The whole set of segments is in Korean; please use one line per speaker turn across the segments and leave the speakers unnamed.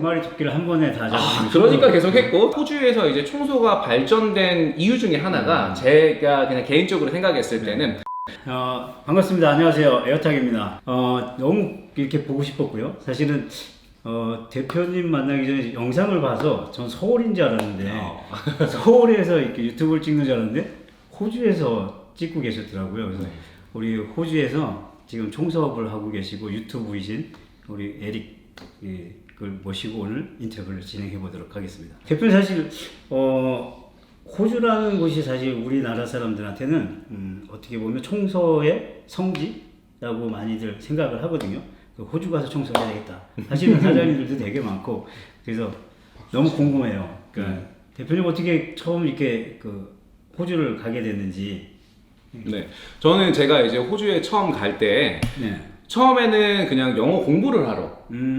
마리 토끼를 한 번에 다 잡는.
그러니까 계속 했고, 호주에서 이제 청소가 발전된 이유 중에 하나가 제가 그냥 개인적으로 생각했을 때는
반갑습니다. 안녕하세요. 에어탁입니다. 너무 이렇게 보고 싶었고요. 사실은 대표님 만나기 전에 영상을 봐서 전 서울인 줄 알았는데 서울에서 이렇게 유튜브를 찍는 줄 알았는데 호주에서 찍고 계셨더라고요. 그래서 우리 호주에서 지금 총사업을 하고 계시고 유튜브이신 우리 에릭 을 모시고 오늘 인터뷰를 진행해 보도록 하겠습니다. 대표님 사실 호주라는 곳이 사실 우리나라 사람들한테는 어떻게 보면 청소의 성지라고 많이들 생각을 하거든요. 호주 가서 청소를 해야겠다 하시는 사장님들도 되게 많고, 그래서 너무 궁금해요. 그러니까 대표님 어떻게 처음 이렇게 호주를 가게 됐는지.
네, 저는 제가 이제 호주에 처음 갈 때
네.
처음에는 그냥 영어 공부를 하러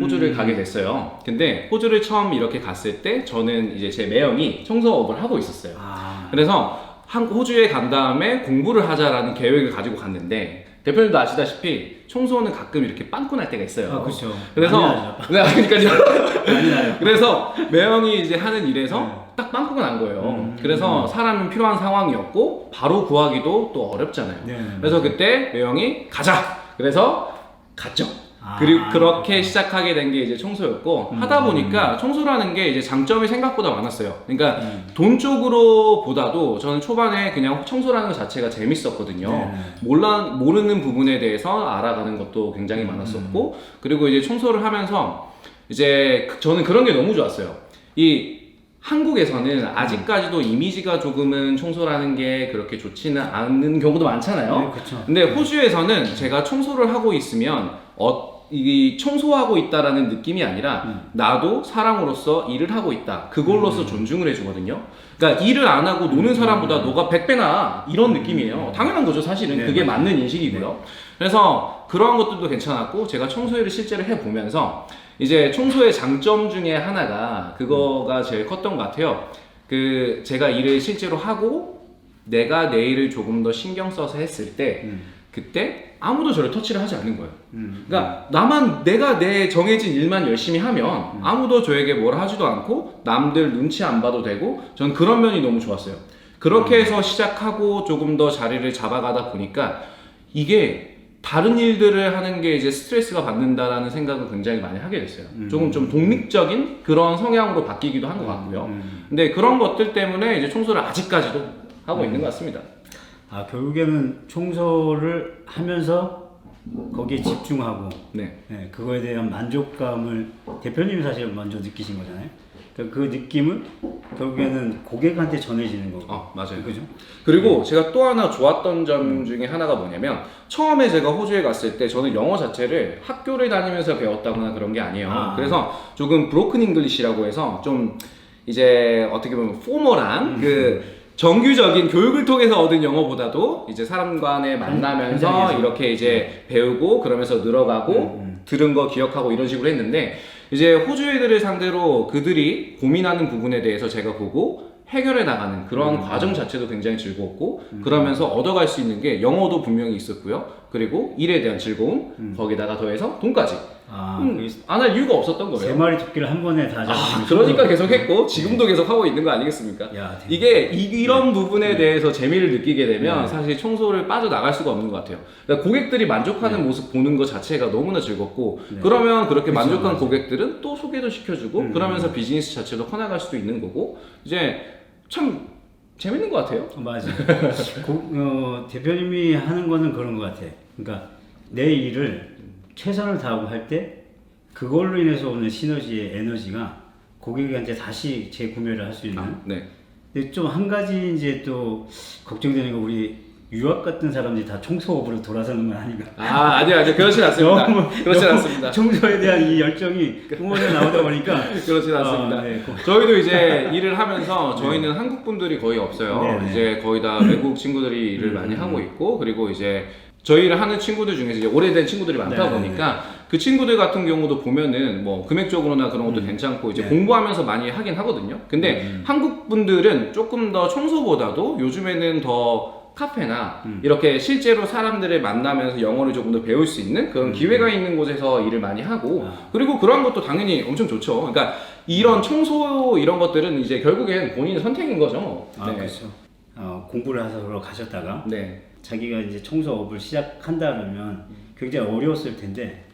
호주를 가게 됐어요. 근데 호주를 처음 이렇게 갔을 때 저는 이제 제 매형이 청소업을 하고 있었어요. 그래서 호주에 간 다음에 공부를 하자라는 계획을 가지고 갔는데, 대표님도 아시다시피 청소는 가끔 이렇게 빵꾸 날 때가 있어요.
그렇죠.
그래서 그러니까요. 그래서 매형이 이제 하는 일에서 딱 빵꾸가 난 거예요. 그래서 사람은 필요한 상황이었고 바로 구하기도 또 어렵잖아요. 그래서 그때 매형이 가자. 그래서 갔죠. 그리고 그렇게 시작하게 된 게 이제 청소였고, 하다 보니까 청소라는 게 이제 장점이 생각보다 많았어요. 그러니까 돈 쪽으로 보다도 저는 초반에 그냥 청소라는 것 자체가 재밌었거든요. 모르는 부분에 대해서 알아가는 것도 굉장히 많았었고, 그리고 이제 청소를 하면서 이제 저는 그런 게 너무 좋았어요. 한국에서는 아직까지도 이미지가 조금은 청소라는 게 그렇게 좋지는 않은 경우도 많잖아요.
네, 그렇죠.
근데 호주에서는 제가 청소를 하고 있으면 이 청소하고 있다라는 느낌이 아니라 나도 사람으로서 일을 하고 있다, 그걸로서 존중을 해주거든요. 그러니까 일을 안 하고 노는 사람보다 너가 100배나 이런 느낌이에요. 당연한 거죠, 사실은. 그게 맞는 인식이고요. 그래서 그러한 것들도 괜찮았고, 제가 청소일을 실제로 해보면서 이제 청소의 장점 중에 하나가 그거가 제일 컸던 것 같아요. 제가 일을 실제로 하고 내가 내 일을 조금 더 신경 써서 했을 때 그때 아무도 저를 터치를 하지 않는 거예요. 그러니까 내가 내 정해진 일만 열심히 하면 아무도 저에게 뭘 하지도 않고 남들 눈치 안 봐도 되고, 전 그런 면이 너무 좋았어요. 그렇게 해서 시작하고 조금 더 자리를 잡아가다 보니까 이게 다른 일들을 하는 게 이제 스트레스가 받는다라는 생각을 굉장히 많이 하게 됐어요. 조금 좀 독립적인 그런 성향으로 바뀌기도 한 것 같고요. 근데 그런 것들 때문에 이제 청소를 아직까지도 하고 있는 것 같습니다.
결국에는 청소를 하면서 거기에 집중하고 그거에 대한 만족감을 대표님이 사실 먼저 느끼신 거잖아요. 그러니까 그 느낌을 결국에는 고객한테 전해지는 거고.
맞아요.
그죠?
그리고 제가 또 하나 좋았던 점 중에 하나가 뭐냐면, 처음에 제가 호주에 갔을 때 저는 영어 자체를 학교를 다니면서 배웠다거나 그런 게 아니에요. 그래서 조금 브로큰 잉글리시라고 해서 좀 이제 어떻게 보면 포멀한 정규적인 교육을 통해서 얻은 영어보다도 이제 사람 간에 만나면서 이렇게 이제 배우고 그러면서 늘어가고 들은 거 기억하고 이런 식으로 했는데, 이제 호주 애들을 상대로 그들이 고민하는 부분에 대해서 제가 보고 해결해 나가는 그런 과정 자체도 굉장히 즐거웠고, 그러면서 얻어갈 수 있는 게 영어도 분명히 있었고요. 그리고 일에 대한 즐거움, 거기다가 더해서 돈까지. 안 할 이유가 없었던 거예요.
3마리 토끼를 한 번에 다 잡는.
그러니까 계속 했고 지금도 계속 하고 있는 거 아니겠습니까? 이게 이런 부분에 대해서 재미를 느끼게 되면 사실 청소를 빠져나갈 수가 없는 것 같아요. 그러니까 고객들이 만족하는 모습 보는 것 자체가 너무나 즐겁고, 그러면 그렇게 만족한 고객들은 또 소개도 시켜주고 그러면서 비즈니스 자체도 커나갈 수도 있는 거고, 이제 참 재밌는 것 같아요.
맞아요. 대표님이 하는 거는 그런 것 같아. 그러니까 내 일을 최선을 다하고 할 때 그걸로 인해서 오는 시너지의 에너지가 고객한테 다시 재구매를 할 수 있는. 근데 좀 한 가지 이제 또 걱정되는 거, 우리 유학 같은 사람들이 다 청소업으로 돌아서는 건 아닌가?
아니요. 그렇진 않습니다. 그렇진 않습니다.
청소에 대한 이 열정이 뿜어져 나오다 보니까.
그렇진 않습니다. 저희도 이제 일을 하면서 저희는 한국 분들이 거의 없어요. 이제 거의 다 외국 친구들이 일을 많이 하고 있고, 그리고 이제 저희를 하는 친구들 중에서 이제 오래된 친구들이 많다 보니까 그 친구들 같은 경우도 보면은 뭐 금액적으로나 그런 것도 괜찮고 이제 공부하면서 많이 하긴 하거든요. 근데 한국 분들은 조금 더 청소보다도 요즘에는 더 카페나 이렇게 실제로 사람들을 만나면서 영어를 조금 더 배울 수 있는 그런 기회가 있는 곳에서 일을 많이 하고 그리고 그런 것도 당연히 엄청 좋죠. 그러니까 이런 청소 이런 것들은 이제 결국엔 본인의 선택인 거죠.
아, 그렇죠. 공부를 하러 가셨다가
네.
자기가 이제 청소업을 시작한다 그러면 굉장히 어려웠을 텐데.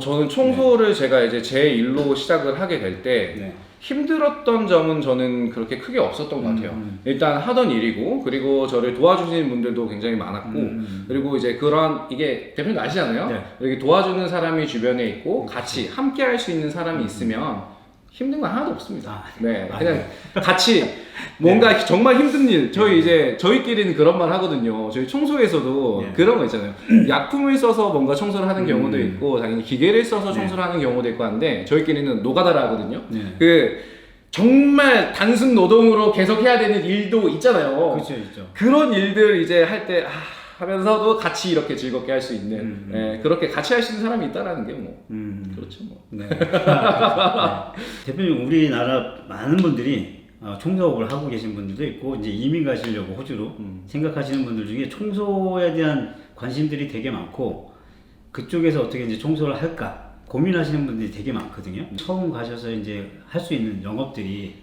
저는 청소를 제가 이제 제 일로 시작을 하게 될 때
네.
힘들었던 점은 저는 그렇게 크게 없었던 것 같아요. 일단 하던 일이고 그리고 저를 도와주시는 분들도 굉장히 많았고 그리고 이제 그런 이게 대표님 아시잖아요.
네.
여기 도와주는 사람이 주변에 있고 같이 함께 할 수 있는 사람이 있으면 힘든 건 하나도 없습니다. 네, 그냥 같이 뭔가 정말 힘든 일, 저희 이제 저희끼리는 그런 말 하거든요. 저희 청소에서도 그런 거 있잖아요. 약품을 써서 뭔가 청소를 하는 경우도 있고, 당연히 기계를 써서 청소를 하는 경우도 있고 한데, 저희끼리는 노가다를 하거든요. 그 정말 단순 노동으로 계속 해야 되는 일도 있잖아요.
그렇죠, 있죠.
그런 일들 이제 할 때 하면서도 같이 이렇게 즐겁게 할 수 있는 네, 그렇게 같이 할 수 있는 사람이 있다라는 게 뭐 그렇죠 뭐.
네. 네. 대표님 우리나라 많은 분들이 청소업을 하고 계신 분들도 있고 이제 이민 가시려고 호주로 생각하시는 분들 중에 청소에 대한 관심들이 되게 많고 그쪽에서 어떻게 이제 청소를 할까 고민하시는 분들이 되게 많거든요. 처음 가셔서 이제 할 수 있는 영업들이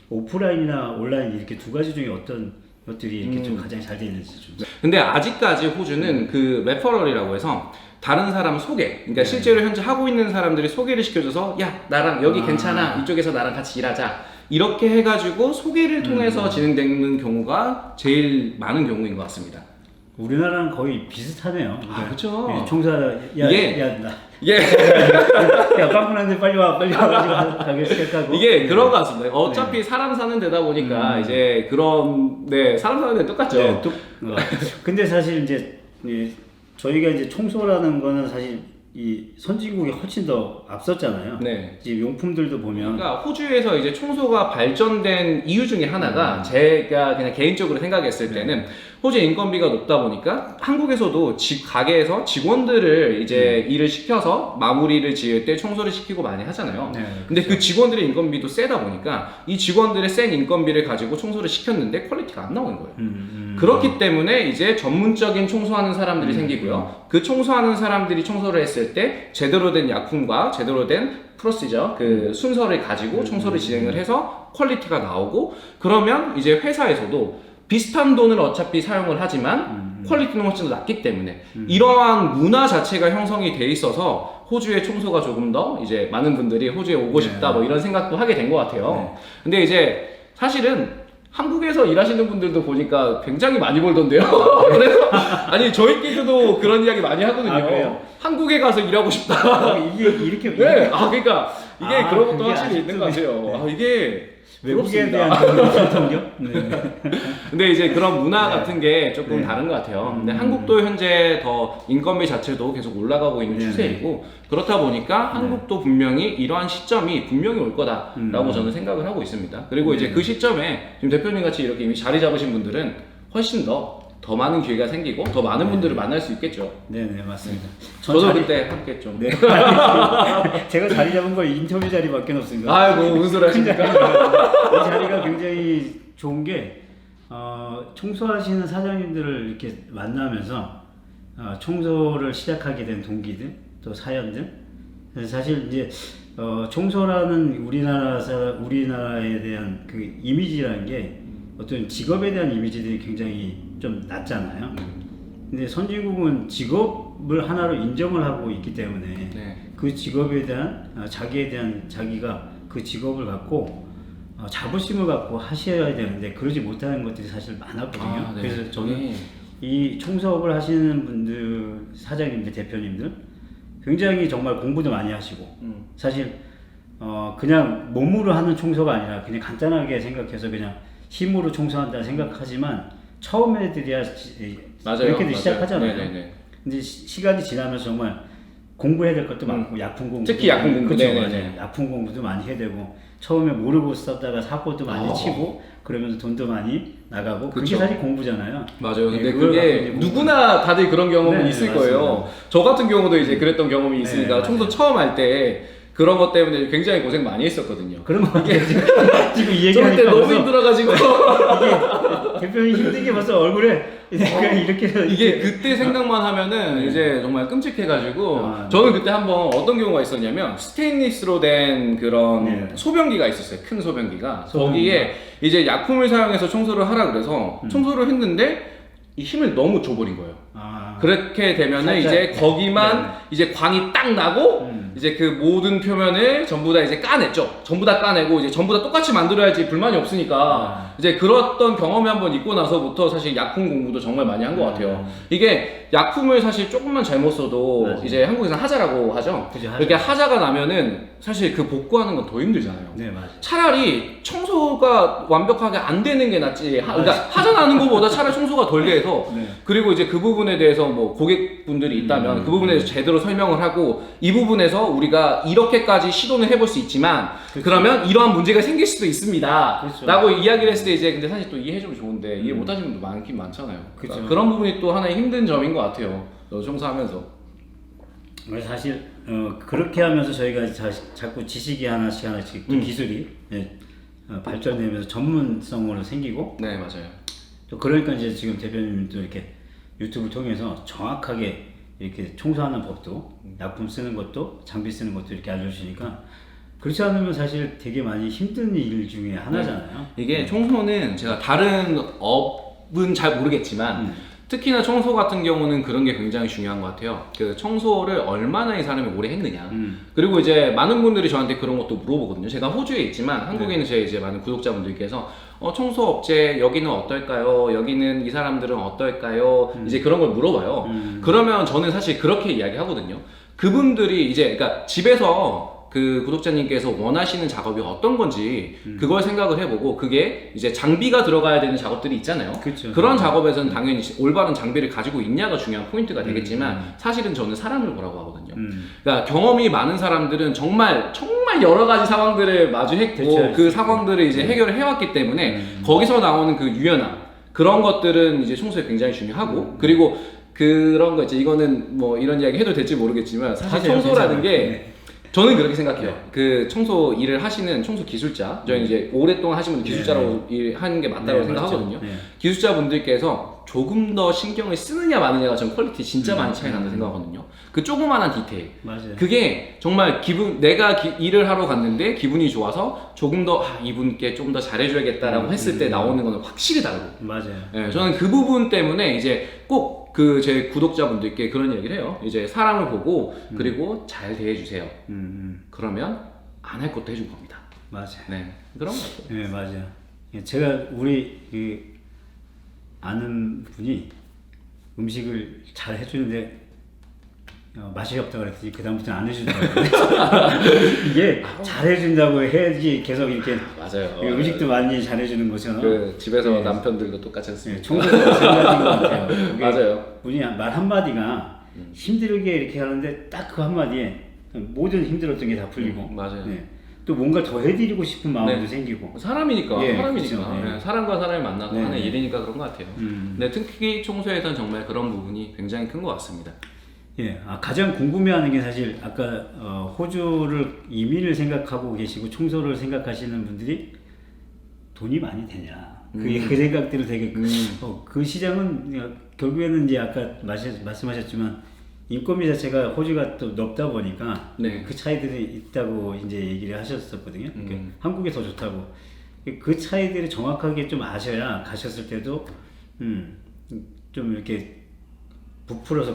오프라인이나 온라인 이렇게 두 가지 중에 어떤 것들이 이렇게 좀 가장 잘 되어 있는지 좀.
근데 아직까지 호주는 그 레퍼럴이라고 해서 다른 사람 소개, 그러니까 실제로 현재 하고 있는 사람들이 소개를 시켜줘서 야 나랑 여기 괜찮아 이쪽에서 나랑 같이 일하자 이렇게 해가지고 소개를 통해서 진행되는 경우가 제일 많은 경우인 것 같습니다.
우리나라랑 거의 비슷하네요.
그렇죠.
예, 청사 야 빵꾸난데 빨리 와 가지고 가게 시작하고
이게 그런 것 같습니다. 어차피 사람 사는 데다 보니까 이제 그런 사람 사는 데 똑같죠.
네, 근데 사실 이제 저희가 이제 청소라는 거는 사실 이 선진국이 훨씬 더 앞섰잖아요.
네.
지금 용품들도 보면
그러니까 호주에서 이제 청소가 발전된 이유 중에 하나가 제가 그냥 개인적으로 생각했을 때는 호주 인건비가 높다 보니까 한국에서도 가게에서 직원들을 이제 일을 시켜서 마무리를 지을 때 청소를 시키고 많이 하잖아요.
네,
근데 그 직원들의 인건비도 세다 보니까 이 직원들의 센 인건비를 가지고 청소를 시켰는데 퀄리티가 안 나오는 거예요. 그렇기 때문에 이제 전문적인 청소하는 사람들이 생기고요. 그 청소하는 사람들이 청소를 했을 때 제대로 된 약품과 제대로 된 프로시저, 그 순서를 가지고 청소를 진행을 해서 퀄리티가 나오고 그러면 이제 회사에서도 비슷한 돈을 어차피 사용을 하지만 퀄리티는 훨씬 더 낮기 때문에 이러한 문화 자체가 형성이 돼 있어서 호주의 청소가 조금 더 이제 많은 분들이 호주에 오고 싶다 뭐 이런 생각도 하게 된 것 같아요. 근데 이제 사실은 한국에서 일하시는 분들도 보니까 굉장히 많이 벌던데요. 그래서 아니 저희끼리도 그런 이야기 많이 하거든요.
그래요?
한국에 가서 일하고 싶다.
이게 이렇게
네, 그러니까 이게 그런 것도
그게
확실히 있는 것 같아요. 이게
외국에
부럽습니다.
대한 전통력?
근데 이제 그런 문화 같은 게 조금 다른 것 같아요. 근데 한국도 현재 더 인건비 자체도 계속 올라가고 있는 추세이고 그렇다 보니까 한국도 분명히 이러한 시점이 분명히 올 거다라고 저는 생각을 하고 있습니다. 그리고 이제 그 시점에 지금 대표님 같이 이렇게 이미 자리 잡으신 분들은 훨씬 더 많은 기회가 생기고 더 많은 분들을 만날 수 있겠죠.
네네 맞습니다.
저도 그때 함께 좀.
네. 제가 자리 잡은 거 인터뷰 자리밖에 없습니다.
아이고 무슨 소리 하십니까?
이 자리가 굉장히 좋은 게 청소하시는 사장님들을 이렇게 만나면서 청소를 시작하게 된 동기들 또 사연들 사실 이제 청소라는 우리나라에 대한 그 이미지라는 게 어떤 직업에 대한 이미지들이 굉장히 좀 낮잖아요. 근데 선진국은 직업을 하나로 인정을 하고 있기 때문에 그 직업에 대한 자기에 대한 자기가 그 직업을 갖고 자부심을 갖고 하셔야 되는데 그러지 못하는 것들이 사실 많았거든요. 그래서 저는 이 청소업을 하시는 분들 사장님들 대표님들 굉장히 정말 공부도 많이 하시고 사실 그냥 몸으로 하는 청소가 아니라 그냥 간단하게 생각해서 그냥 힘으로 청소한다 생각하지만 처음에들이야 이렇게들 시작하잖아요.
네네네.
근데 시간이 지나면서 정말 공부해야 될 것도 많고 약품 공부
특히 약품 공부
그렇죠, 맞아요. 약품 공부도 많이 해야 되고 처음에 모르고 썼다가 사고도 많이 치고 그러면서 돈도 많이 나가고 그게
그쵸.
사실 공부잖아요.
맞아요. 근데
그걸
그게
갖고 이제
누구나 다들 그런 경험이 있을
맞습니다.
거예요. 저 같은 경우도 이제 그랬던 경험이 있으니까
맞아요.
청소 처음 할 때 그런 것 때문에 굉장히 고생 많이 했었거든요.
그런 거 지금 이
저 그때
얘기하니까
너무
벌써
힘들어가지고
이게 대표님 힘든 게 벌써 얼굴에 그냥 이렇게
이게 그때 생각만 하면은 이제 정말 끔찍해가지고
아, 네.
저는 그때 한번 어떤 경우가 있었냐면 스테인리스로 된 그런
네.
소변기가 있었어요. 큰 소변기가.
소변기가.
거기에 이제 약품을 사용해서 청소를 하라 그래서 청소를 했는데 이 힘을 너무 줘버린 거예요.
아,
그렇게 되면은
살짝,
이제 거기만
네.
이제 광이 딱 나고 이제 그 모든 표면을 전부 다 이제 까냈죠. 전부 다 까내고 이제 전부 다 똑같이 만들어야지 불만이 없으니까 이제 그랬던 경험이 한번 있고 나서부터 사실 약품 공부도 정말 많이 한 것 같아요. 이게 약품을 사실 조금만 잘못 써도
맞아요.
이제 한국에서는 하자라고 하죠.
그죠, 하자.
이렇게 하자가 나면은 사실 그 복구하는 건 더 힘들잖아요.
네, 맞아요.
차라리 청소가 완벽하게 안 되는 게 낫지. 그러니까 하자 나는 것보다 차라리 청소가 덜 돼서
네.
그리고 이제 그 부분에 대해서 뭐 고객분들이 있다면 그 부분에 대해서 제대로 설명을 하고 이 부분에서 우리가 이렇게까지 시도는 해볼 수 있지만
그렇죠.
그러면 이러한 문제가 생길 수도 있습니다.
그렇죠.
라고 이야기를 했을 때 이제 근데 사실 또 이해해주면 좋은데 이해 못하시는 분도 많긴 많잖아요. 그러니까
그렇죠.
그런 부분이 또 하나의 힘든 점인 것 같아요. 청소하면서.
그래서 사실 그렇게 하면서 저희가 자꾸 지식이 하나씩 또 기술이 발전되면서 전문성으로 생기고
네 맞아요.
또 그러니까 이제 지금 대표님도 이렇게 유튜브 통해서 정확하게 이렇게 청소하는 법도 약품 쓰는 것도 장비 쓰는 것도 이렇게 알려주시니까 그렇지 않으면 사실 되게 많이 힘든 일 중에 하나잖아요.
이게 청소는 제가 다른 업은 잘 모르겠지만 특히나 청소 같은 경우는 그런 게 굉장히 중요한 것 같아요. 그 청소를 얼마나 이 사람이 오래 했느냐. 그리고 이제 많은 분들이 저한테 그런 것도 물어보거든요. 제가 호주에 있지만 한국에 있는 제 이제 많은 구독자분들께서 청소 업체 여기는 어떨까요? 여기는 이 사람들은 어떨까요? 이제 그런 걸 물어봐요. 그러면 저는 사실 그렇게 이야기하거든요. 그분들이 이제 그러니까 집에서 그 구독자님께서 원하시는 작업이 어떤 건지 그걸 생각을 해보고 그게 이제 장비가 들어가야 되는 작업들이 있잖아요.
그쵸.
그런 작업에서는 당연히 올바른 장비를 가지고 있냐가 중요한 포인트가 되겠지만 사실은 저는 사람을 보라고 하거든요. 그러니까 경험이 많은 사람들은 정말 여러 가지 상황들을 마주했고
대처할
그
수
상황들을 이제 해결을 해왔기 때문에 거기서 나오는 그 유연함 그런 것들은 이제 청소에 굉장히 중요하고 그리고 그런 거 이제 이거는 뭐 이런 이야기 해도 될지 모르겠지만 사실
하세요,
청소라는
괜찮아요.
게 저는 그렇게 생각해요. 그 청소 일을 하시는 청소 기술자, 저희 이제 오랫동안 하신 분 기술자라고 하는 게 맞다고
네,
생각하거든요.
맞죠. 네.
기술자분들께서 조금 더 신경을 쓰느냐 마느냐가 전 퀄리티 진짜 많이 차이 난다 생각하거든요. 그 조그만한 디테일.
맞아요.
그게 정말 내가 일을 하러 갔는데 기분이 좋아서 조금 더 이분께 좀 더 잘해줘야겠다라고 했을 때 나오는 거는 확실히 다르고.
맞아요.
예, 저는 그 부분 때문에 이제 꼭 그 제 구독자분들께 그런 얘기를 해요. 이제 사람을 보고 그리고 잘 대해주세요. 그러면 안 할 것도 해줄 겁니다.
맞아요.
네, 그런 거 같아요.
네, 맞아요. 제가 우리 그 아는 분이 음식을 잘 해주는데 맛이 없다고 그랬더니 그 다음부터는 안 해주더라고요. 이게 잘 해준다고 해야지 계속 이렇게
맞아요.
음식도 많이 잘해주는 거잖아요.
그 집에서
네.
남편들도 똑같이 했습니다.
청소도 마찬가지인 것 같아요. 그게
맞아요.
분이 말 한마디가 힘들게 이렇게 하는데 딱 그 한마디에 모든 힘들었던 게 다 풀리고
맞아요.
네. 또 뭔가 더 해드리고 싶은 마음도
네.
생기고
사람이니까
예,
사람이니까
그쵸, 네.
네, 사람과 사람이 만나서
네,
하는
네.
일이니까 그런 것 같아요. 근데 특히 청소에선 정말 그런 부분이 굉장히 큰 것 같습니다.
예, 가장 궁금해하는 게 사실 아까 호주를 이민을 생각하고 계시고 청소를 생각하시는 분들이 돈이 많이 되냐 그 생각들을 되게 그 시장은 결국에는 이제 아까 말씀하셨지만 인건비 자체가 호주가 또 높다 보니까
네.
그 차이들이 있다고 이제 얘기를 하셨었거든요. 그러니까 한국이 더 좋다고 그 차이들을 정확하게 좀 아셔야 가셨을 때도 좀 이렇게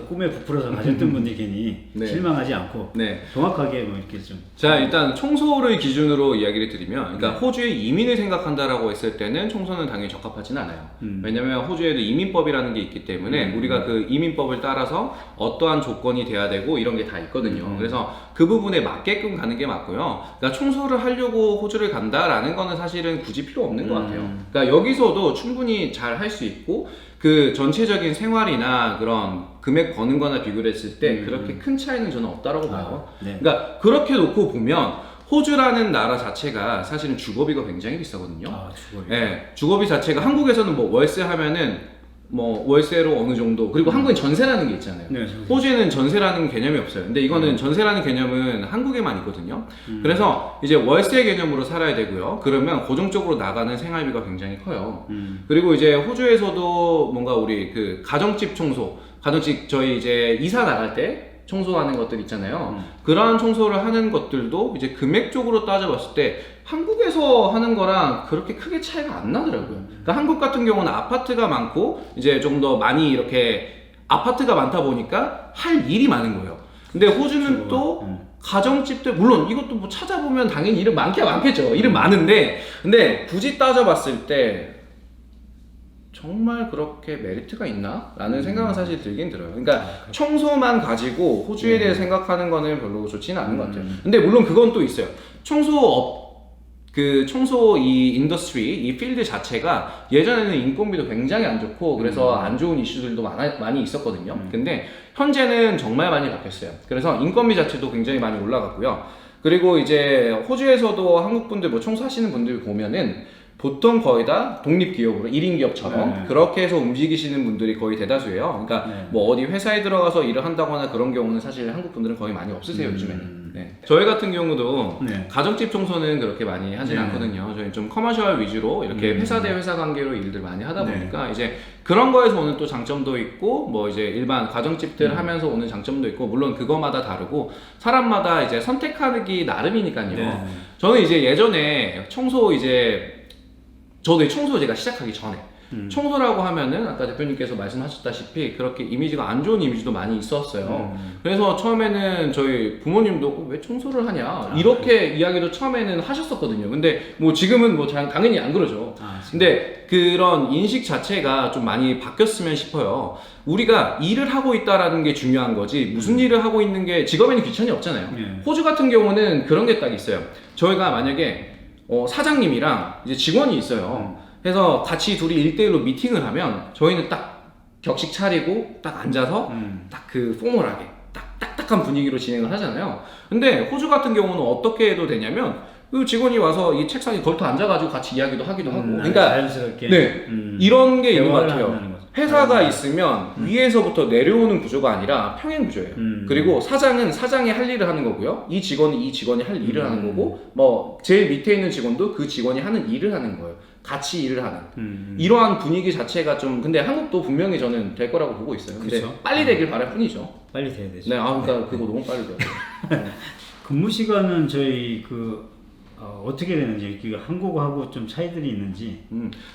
꿈에 부풀어서 가셨던 분들이 괜히
네.
실망하지 않고
네.
정확하게 뭐 이렇게 좀
자, 일단 청소를 기준으로 이야기를 드리면, 그러니까 호주에 이민을 생각한다라고 했을 때는 청소는 당연히 적합하진 않아요. 왜냐면 호주에도 이민법이라는 게 있기 때문에 우리가 그 이민법을 따라서 어떠한 조건이 돼야 되고 이런 게 다 있거든요. 그래서 그 부분에 맞게끔 가는 게 맞고요. 그러니까 청소를 하려고 호주를 간다라는 거는 사실은 굳이 필요 없는 것 같아요. 그러니까 여기서도 충분히 잘 할 수 있고 그 전체적인 생활이나 그런 금액 버는 거나 비교를 했을 때 그렇게 큰 차이는 저는 없다라고 봐요.
네.
그러니까 그렇게 놓고 보면 호주라는 나라 자체가 사실은 주거비가 굉장히 비싸거든요.
주거비.
예, 주거비 자체가 한국에서는 뭐 월세 하면은 뭐 월세로 어느 정도, 그리고 한국엔 전세라는 게 있잖아요.
네,
호주에는 전세라는 개념이 없어요. 근데 이거는 전세라는 개념은 한국에만 있거든요. 그래서 이제 월세 개념으로 살아야 되고요. 그러면 고정적으로 나가는 생활비가 굉장히 커요. 그리고 이제 호주에서도 뭔가 우리 그 가정집 청소, 가정집 저희 이제 이사 나갈 때 청소하는 것들 있잖아요. 그러한 청소를 하는 것들도 이제 금액적으로 따져봤을 때 한국에서 하는 거랑 그렇게 크게 차이가 안 나더라고요. 그러니까 한국 같은 경우는 아파트가 많고 이제 좀 더 많이 이렇게 아파트가 많다 보니까 할 일이 많은 거예요. 근데 호주는 또 가정집들, 물론 이것도 뭐 찾아보면 당연히 일은 많겠죠. 일은 많은데, 근데 굳이 따져봤을 때 정말 그렇게 메리트가 있나? 라는 생각은 사실 들긴 들어요. 그러니까 청소만 가지고 호주에 대해 생각하는 거는 별로 좋지는 않은 것 같아요. 근데 물론 그건 또 있어요. 청소 이 인더스트리, 이 필드 자체가 예전에는 인건비도 굉장히 안 좋고 그래서 안 좋은 이슈들도 많이 있었거든요. 근데 현재는 정말 많이 바뀌었어요. 그래서 인건비 자체도 굉장히 많이 올라갔고요. 그리고 이제 호주에서도 한국 분들 뭐 청소하시는 분들 보면은 보통 거의 다 독립기업으로 1인 기업처럼 그렇게 해서 움직이시는 분들이 거의 대다수예요. 그러니까 뭐 어디 회사에 들어가서 일을 한다거나 그런 경우는 사실 한국 분들은 거의 많이 없으세요, 요즘에는. 네. 저희 같은 경우도 가정집 청소는 그렇게 많이 하진 않거든요. 저희 좀 커머셜 위주로 이렇게 회사 대 회사 관계로 일들 많이 하다 보니까 이제 그런 거에서 오는 또 장점도 있고 뭐 이제 일반 가정집들 하면서 오는 장점도 있고, 물론 그거마다 다르고 사람마다 이제 선택하기 나름이니까요. 저는 이제 예전에 저도 청소 제가 시작하기 전에 청소라고 하면은 아까 대표님께서 말씀하셨다시피 그렇게 이미지가 안 좋은 이미지도 많이 있었어요. 그래서 처음에는 저희 부모님도 왜 청소를 하냐 이렇게 이야기도 처음에는 하셨었거든요. 근데 뭐 지금은 뭐 당연히 안 그러죠. 근데 그런 인식 자체가 좀 많이 바뀌었으면 싶어요. 우리가 일을 하고 있다라는 게 중요한 거지 무슨 일을 하고 있는 게, 직업에는 귀천이 없잖아요. 호주 같은 경우는 그런 게 딱 있어요. 저희가 만약에 사장님이랑 이제 직원이 있어요. 그래서 같이 둘이 1대1로 미팅을 하면 저희는 딱 격식 차리고 딱 앉아서 딱 그 포멀하게 딱딱한 분위기로 진행을 하잖아요. 근데 호주 같은 경우는 어떻게 해도 되냐면 그 직원이 와서 이 책상에 걸터 앉아가지고 같이 이야기도 하기도 하고, 그러니까
자연스럽게
이런 게 있는 것 같아요.
거죠.
회사가 있으면 위에서부터 내려오는 구조가 아니라 평행 구조예요. 그리고 사장은 사장이 할 일을 하는 거고요. 이 직원이 할 일을 하는 거고, 뭐 제일 밑에 있는 직원도 그 직원이 하는 일을 하는 거예요. 같이 일을 하는 이러한 분위기 자체가 좀, 근데 한국도 분명히 저는 될 거라고 보고 있어요. 근데
그쵸?
빨리 되길 바랄 뿐이죠.
빨리 돼야 되죠.
네, 그러니까 그거 너무 빨리 돼요.
근무 시간은 저희 어떻게 되는지, 한국하고 좀 차이들이 있는지.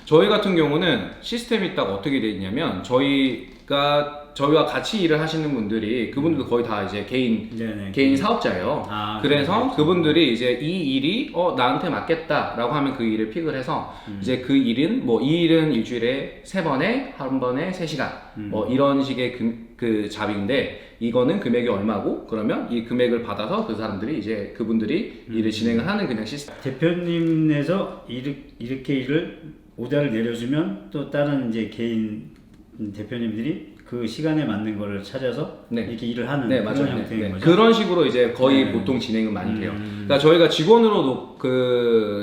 저희 같은 경우는 시스템이 딱 어떻게 돼 있냐면 저희와 같이 일을 하시는 분들이 그분들도 거의 다 이제 개인 사업자예요. 그래서
그렇죠.
그분들이 이제 이 일이 나한테 맞겠다라고 하면 그 일을 픽을 해서 이제 그 일은 뭐 이 일은 일주일에 3번에 한 번에 3시간 뭐 이런 식의 그 잡인데 이거는 금액이 얼마고, 그러면 이 금액을 받아서 그 사람들이 이제 그분들이 일을 진행을 하는 그냥 시스템.
대표님에서 이렇게 일을 오더를 내려주면 또 다른 이제 개인 대표님들이 그 시간에 맞는 거를 찾아서 이렇게 일을 하는 그런
맞아요.
형태인 거죠.
그런 식으로 이제 거의 보통 진행은 많이 돼요. 그러니까 저희가 직원으로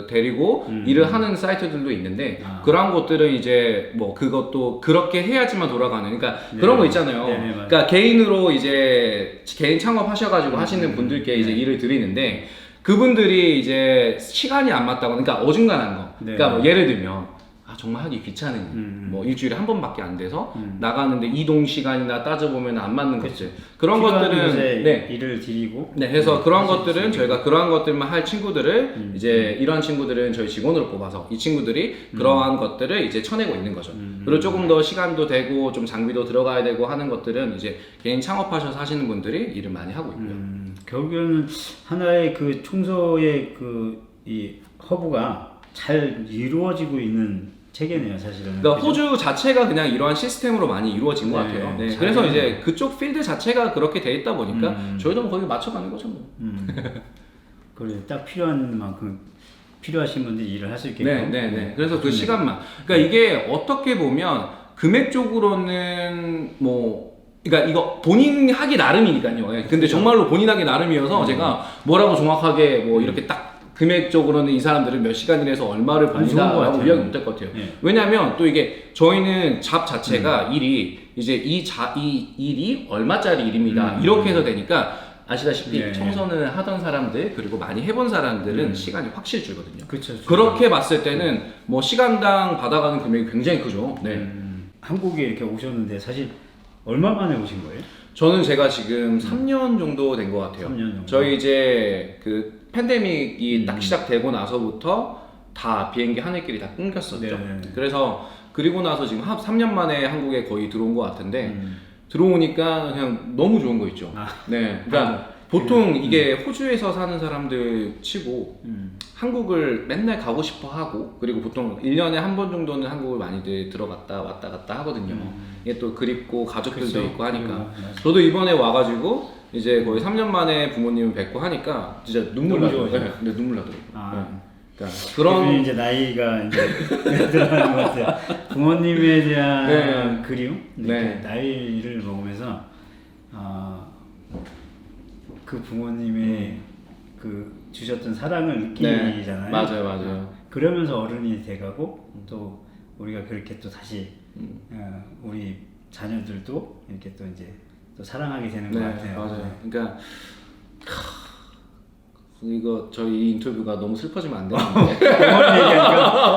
데리고 일을 하는 사이트들도 있는데 그런 것들은 이제 뭐 그것도 그렇게 해야지만 돌아가는, 그러니까 그런 거 있잖아요. 그러니까 개인으로 이제 개인 창업하셔가지고 하시는 분들께 이제 일을 드리는데 그분들이 이제 시간이 안 맞다고, 그러니까 어중간한 거. 그러니까 뭐 예를 들면 정말 하기 귀찮은 뭐 일주일에 한 번밖에 안 돼서 나가는데 이동 시간이나 따져보면 안 맞는 것들, 그런 것들은
일을 드리고
해서 그런 것들은 저희가 그러한 것들만 할 친구들을 이제 이런 친구들은 저희 직원으로 뽑아서 이 친구들이 그러한 것들을 이제 쳐내고 있는 거죠. 그리고 조금 더 시간도 되고 좀 장비도 들어가야 되고 하는 것들은 이제 개인 창업하셔서 하시는 분들이 일을 많이 하고 있고요.
결국에는 하나의 그 청소의 이 허브가 잘 이루어지고 있는 체계네요, 사실은.
그러니까 호주 자체가 그냥 이러한 시스템으로 많이 이루어진 것 같아요. 그래서 이제 그쪽 필드 자체가 그렇게 돼 있다 보니까 저희도 뭐 거기 맞춰가는 거죠. 뭐.
그래, 딱 필요한 만큼 필요하신 분들이 일을 할 수 있게끔.
그래서 그 시간만. 그러니까 이게 어떻게 보면 금액적으로는 그러니까 이거 본인 하기 나름이니까요. 근데 정말로 본인 하기 나름이어서 제가 뭐라고 정확하게 뭐 이렇게 딱 금액적으로는 이 사람들은 몇 시간 일해서 얼마를
좋은 것
번다라고
같아요.
이야기 못할 것 같아요.
예.
왜냐하면 또 이게 저희는 잡 자체가 일이 이제 이 일이 얼마짜리 일입니다. 이렇게 해서 되니까 아시다시피
예.
청소는 하던 사람들 그리고 많이 해본 사람들은 시간이 확실히 줄거든요.
그렇죠.
그렇게 봤을 때는 뭐 시간당 받아가는 금액이 굉장히 크죠. 네.
한국에 이렇게 오셨는데 사실 얼마 만에 오신 거예요?
저는 제가 지금 3년 정도 된 것 같아요.
3년 정도.
저희 이제 그 팬데믹이 딱 시작되고 나서부터 다 비행기 하늘길이 다 끊겼었죠.
네네.
그래서 그리고 나서 지금 3년 만에 한국에 거의 들어온 것 같은데 들어오니까 그냥 너무 좋은 거 있죠. 네. 그러니까 보통 이게 호주에서 사는 사람들 치고 한국을 맨날 가고 싶어 하고 그리고 보통 1년에 한 번 정도는 한국을 많이들 들어갔다 왔다 갔다 하거든요. 이게 또 그립고 가족들도
그쵸.
있고 하니까.
맞아요.
저도 이번에 와가지고 이제 거의 3년 만에 부모님을 뵙고 하니까 진짜 눈물
너무
나더라고요.
좋아요.
네, 눈물 나더라고요.
아.
네. 그러니까
그런
그런
이제 나이가 이제 들어가는 것 같아요. 부모님에 대한
네.
그리움,
네.
나이를 먹으면서 그 부모님의 그 주셨던 사랑을 느끼잖아요.
맞아요, 맞아요.
그러면서 어른이 돼가고 또 우리가 그렇게 또 다시 우리 자녀들도 이렇게 또 이제 또 사랑하게 되는 것 같아요.
맞아요. 그러니까 이거 저희 인터뷰가 너무 슬퍼지면 안 되는데.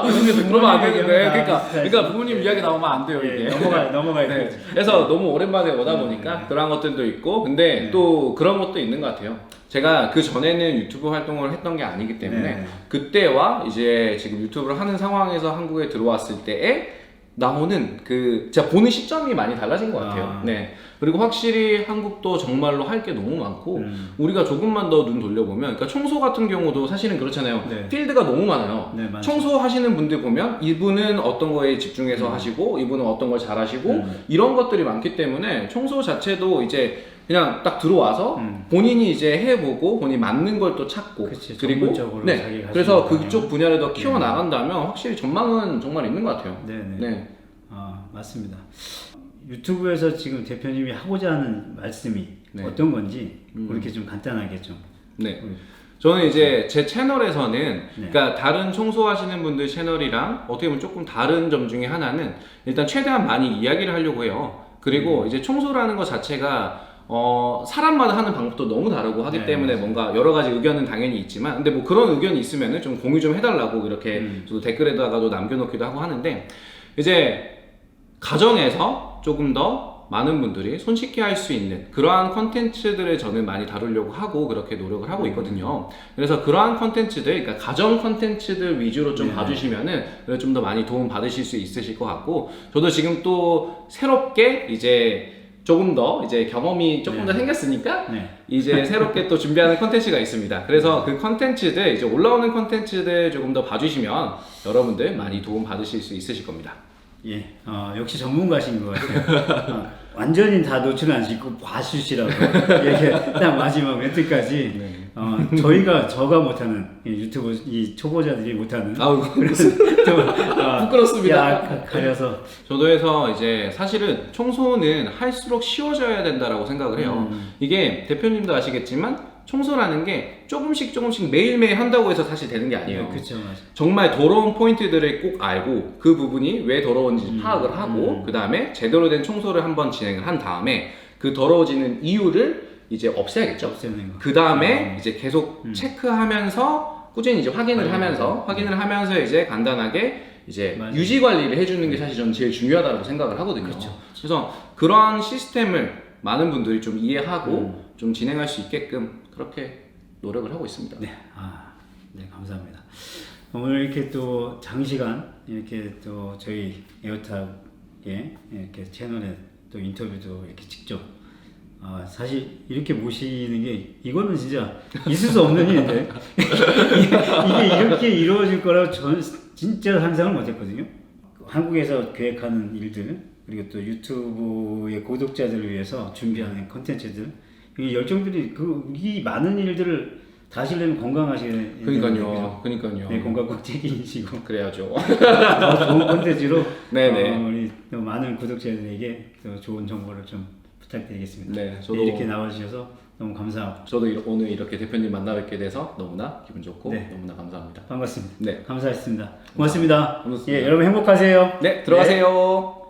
부모님 얘기하니까
그러면 안 되는데.
얘기하면
그러니까 부모님 이야기 나오면 안 돼요, 이게.
넘어가야
네.
돼.
그래서 너무 오랜만에 오다 보니까 그런 것들도 있고, 근데 또 그런 것도 있는 것 같아요. 제가 그 전에는 유튜브 활동을 했던 게 아니기 때문에
네.
그때와 이제 지금 유튜브를 하는 상황에서 한국에 들어왔을 때에 나오는 그 제가 보는 시점이 많이 달라진 것 같아요. 네. 그리고 확실히 한국도 정말로 할 게 너무 많고 우리가 조금만 더 눈 돌려보면, 그러니까 청소 같은 경우도 사실은 그렇잖아요.
네.
필드가 너무 많아요.
네, 맞아요.
청소하시는 분들 보면 이분은 어떤 거에 집중해서 하시고 이분은 어떤 걸 잘하시고 이런 것들이 많기 때문에 청소 자체도 이제 그냥 딱 들어와서 본인이 이제 해보고 본인이 맞는 걸 또 찾고
그치,
그리고
전문적으로
네
자기가 할
그래서
수 있는
그쪽 분야를 더 키워 나간다면 확실히 전망은 정말 있는 것 같아요.
네네.
네.
맞습니다. 유튜브에서 지금 대표님이 하고자 하는 말씀이
네.
어떤 건지 이렇게 좀 간단하게 좀.
네.
우리-
저는 이제 제 채널에서는
네.
그러니까 다른 청소하시는 분들 채널이랑 어떻게 보면 조금 다른 점 중에 하나는 일단 최대한 많이 이야기를 하려고 해요. 그리고 이제 청소라는 것 자체가 사람마다 하는 방법도 너무 다르고 하기
네,
때문에
맞아요.
뭔가 여러 가지 의견은 당연히 있지만 근데 뭐 그런 의견이 있으면은 좀 공유 좀 해달라고 이렇게 저도 댓글에다가도 남겨놓기도 하고 하는데 이제 가정에서 조금 더 많은 분들이 손쉽게 할 수 있는 그러한 컨텐츠들을 저는 많이 다루려고 하고 그렇게 노력을 하고 있거든요. 그래서 그러한 컨텐츠들, 그러니까 가정 컨텐츠들 위주로 좀
네.
봐주시면은 좀 더 많이 도움 받으실 수 있으실 것 같고, 저도 지금 또 새롭게 이제 조금 더 이제 경험이 조금 더 생겼으니까
네.
이제 새롭게 또 준비하는 컨텐츠가 있습니다. 그래서 그 컨텐츠들, 이제 올라오는 컨텐츠들 조금 더 봐주시면 여러분들 많이 도움 받으실 수 있으실 겁니다.
예, 역시 전문가신 것 같아요. 완전히 다 노출 안 시키고 봐주시라고 이렇게 딱 마지막 멘트까지. 저가 못하는 유튜브 이 초보자들이 못하는.
아우 부끄럽습니다.
가려서.
저도 해서 이제 사실은 청소는 할수록 쉬워져야 된다라고 생각을 해요. 이게 대표님도 아시겠지만 청소라는 게 조금씩 매일매일 한다고 해서 사실 되는 게 아니에요.
그렇죠, 맞아요.
정말 더러운 포인트들을 꼭 알고 그 부분이 왜 더러운지 파악을 하고 그 다음에 제대로 된 청소를 한번 진행을 한 다음에 그 더러워지는 이유를 이제 없애야겠죠.
없애는 거.
그 다음에 이제 계속 체크하면서 꾸준히 이제 확인을 하면서 이제 간단하게 이제
맞아요.
유지 관리를 해주는 게 사실 저는 제일 중요하다고 생각을 하거든요. 그래서 그러한 시스템을 많은 분들이 좀 이해하고 좀 진행할 수 있게끔 그렇게 노력을 하고 있습니다.
네, 네, 감사합니다. 오늘 이렇게 또 장시간 이렇게 또 저희 에어탑의 이렇게 채널에 또 인터뷰도 이렇게 직접 사실 이렇게 모시는 게 이거는 진짜 있을 수 없는 일인데 이게 이렇게 이루어질 거라고 저는 진짜 상상을 못했거든요. 한국에서 계획하는 일들 그리고 또 유튜브의 구독자들을 위해서 준비하는 콘텐츠들 이 열정들이 이 많은 일들을 다 하시려면 건강하셔야 되는
그러니까요.
네, 건강 꼭 책임지고
그래야죠.
더 좋은 콘텐츠로
네네.
우리 또 많은 구독자들에게 또 좋은 정보를 좀 부탁드리겠습니다.
네, 저도
이렇게 나와주셔서 너무 감사하고.
저도 오늘 이렇게 대표님 만나 뵙게 돼서 너무나 기분 좋고
네.
너무나 감사합니다.
반갑습니다.
네.
감사했습니다. 고맙습니다.
고맙습니다.
예, 여러분 행복하세요.
네, 들어가세요.